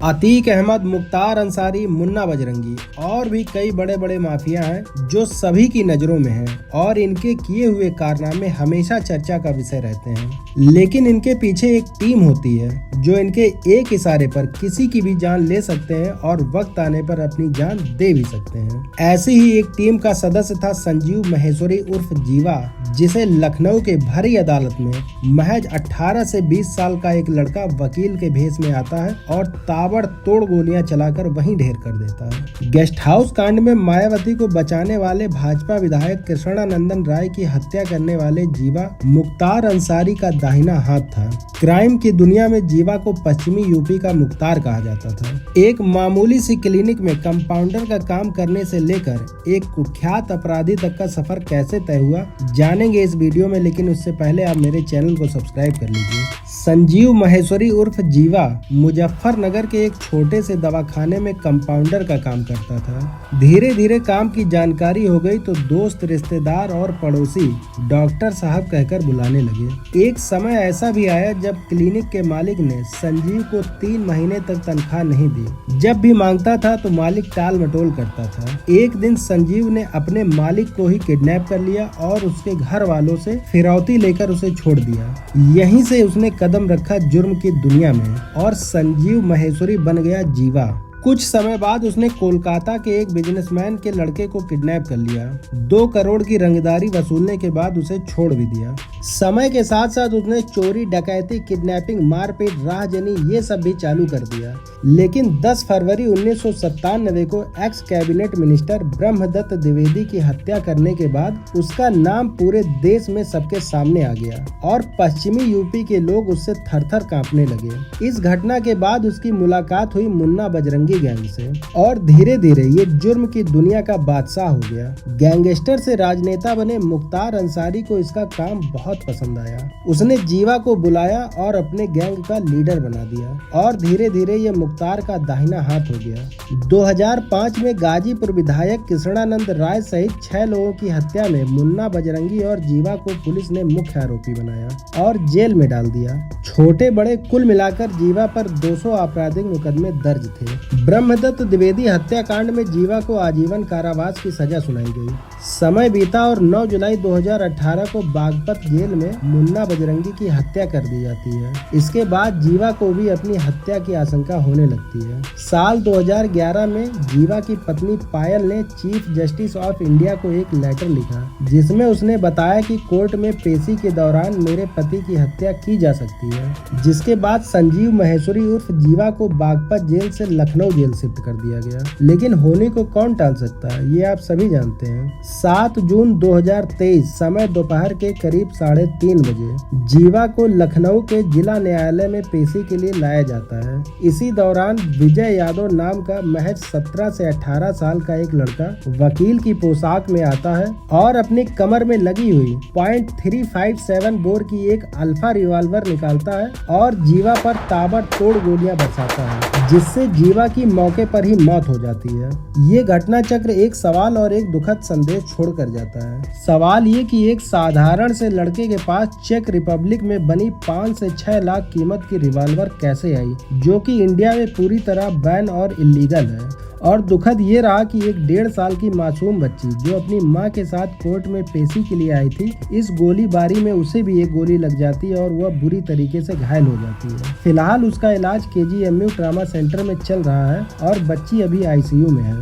अतीक अहमद, मुख्तार अंसारी, मुन्ना बजरंगी और भी कई बड़े बड़े माफिया हैं जो सभी की नजरों में हैं और इनके किए हुए कारनामे हमेशा चर्चा का विषय रहते हैं। लेकिन इनके पीछे एक टीम होती है जो इनके एक इशारे पर किसी की भी जान ले सकते हैं और वक्त आने पर अपनी जान दे भी सकते हैं। ऐसी ही एक टीम का सदस्य था संजीव महेश्वरी उर्फ जीवा, जिसे लखनऊ के भरी अदालत में महज 18 से 20 साल का एक लड़का वकील के भेष में आता है और ताबड़तोड़ गोलियां चलाकर वहीं ढेर कर देता है। गेस्ट हाउस कांड में मायावती को बचाने वाले भाजपा विधायक कृष्णानंदन राय की हत्या करने वाले जीवा मुख्तार अंसारी का दाहिना हाथ था। क्राइम की दुनिया में जीवा को पश्चिमी यूपी का मुख्तार कहा जाता था। एक मामूली सी क्लिनिक में कंपाउंडर का काम करने से लेकर एक कुख्यात अपराधी तक का सफर कैसे तय हुआ जानेंगे इस वीडियो में, लेकिन उससे पहले आप मेरे चैनल को सब्सक्राइब कर लीजिए। संजीव महेश्वरी उर्फ जीवा मुजफ्फरनगर के एक छोटे से दवाखाने में कंपाउंडर का काम करता था। धीरे धीरे काम की जानकारी हो गई तो दोस्त, रिश्तेदार और पड़ोसी डॉक्टर साहब कहकर बुलाने लगे। एक समय ऐसा भी आया जब क्लिनिक के मालिक ने संजीव को 3 महीने तक तनख्वाह नहीं दी। जब भी मांगता था तो मालिक टाल मटोल करता था। एक दिन संजीव ने अपने मालिक को ही किडनैप कर लिया और उसके घर वालों से फिरौती लेकर उसे छोड़ दिया। यहीं से उसने कदम रखा जुर्म की दुनिया में और संजीव महेश्वरी बन गया जीवा। कुछ समय बाद उसने कोलकाता के एक बिजनेसमैन के लड़के को किडनैप कर लिया। 2 करोड़ की रंगदारी वसूलने के बाद उसे छोड़ भी दिया। समय के साथ साथ उसने चोरी, डकैती, किडनैपिंग, मारपीट, राहजनी ये सब भी चालू कर दिया। लेकिन 10 फरवरी 1997 को ex cabinet minister Brahmdutt Dwivedi की हत्या करने के बाद उसका नाम पूरे देश में सबके सामने आ गया और पश्चिमी यूपी के लोग उससे थर-थर कांपने लगे। इस घटना के बाद उसकी मुलाकात हुई मुन्ना बजरंगी गैंग से और धीरे धीरे ये जुर्म की दुनिया का बादशाह हो गया। गैंगस्टर से राजनेता बने मुख्तार अंसारी को इसका काम बहुत पसंद आया। उसने जीवा को बुलाया और अपने गैंग का लीडर बना दिया और धीरे धीरे ये मुख्तार का दाहिना हाथ हो गया। 2005 में गाजीपुर विधायक कृष्णानंद राय सहित 6 लोगों की हत्या में मुन्ना बजरंगी और जीवा को पुलिस ने मुख्य आरोपी बनाया और जेल में डाल दिया। छोटे बड़े कुल मिलाकर जीवा पर 200 आपराधिक मुकदमे दर्ज थे। ब्रह्मदत्त द्विवेदी हत्याकांड में जीवा को आजीवन कारावास की सजा सुनाई गई। समय बीता और 9 जुलाई 2018 को बागपत जेल में मुन्ना बजरंगी की हत्या कर दी जाती है। इसके बाद जीवा को भी अपनी हत्या की आशंका होने लगती है। साल 2011 में जीवा की पत्नी पायल ने चीफ जस्टिस ऑफ इंडिया को एक लेटर लिखा जिसमें उसने बताया कि कोर्ट में पेशी के दौरान मेरे पति की हत्या की जा सकती है, जिसके बाद संजीव महेश्वरी उर्फ जीवा को बागपत जेल से लखनऊ जेल शिफ्ट कर दिया गया। लेकिन होने को कौन टाल सकता है, ये आप सभी जानते हैं। 7 जून 2023 समय दोपहर के करीब 3:30 बजे जीवा को लखनऊ के जिला न्यायालय में पेशी के लिए लाया जाता है। इसी दौरान विजय यादव नाम का महज 17 से 18 साल का एक लड़का वकील की पोशाक में आता है और अपनी कमर में लगी हुई .357 बोर की एक अल्फा रिवॉल्वर निकालता है और जीवा पर ताबड़तोड़ गोलियां बरसाता है, जिससे जीवा की मौके पर ही मौत हो जाती है। ये घटना चक्र एक सवाल और एक दुखद संदेश छोड़कर जाता है। सवाल ये कि एक साधारण से लड़के के पास चेक रिपब्लिक में बनी 5 से 6 लाख कीमत की रिवॉल्वर कैसे आई, जो कि इंडिया में पूरी तरह बैन और इलीगल है। और दुखद ये रहा कि एक 1.5 साल की मासूम बच्ची जो अपनी मां के साथ कोर्ट में पेशी के लिए आई थी, इस गोलीबारी में उसे भी एक गोली लग जाती है और वह बुरी तरीके से घायल हो जाती है। फिलहाल उसका इलाज KGMU ट्रामा सेंटर में चल रहा है और बच्ची अभी ICU में है।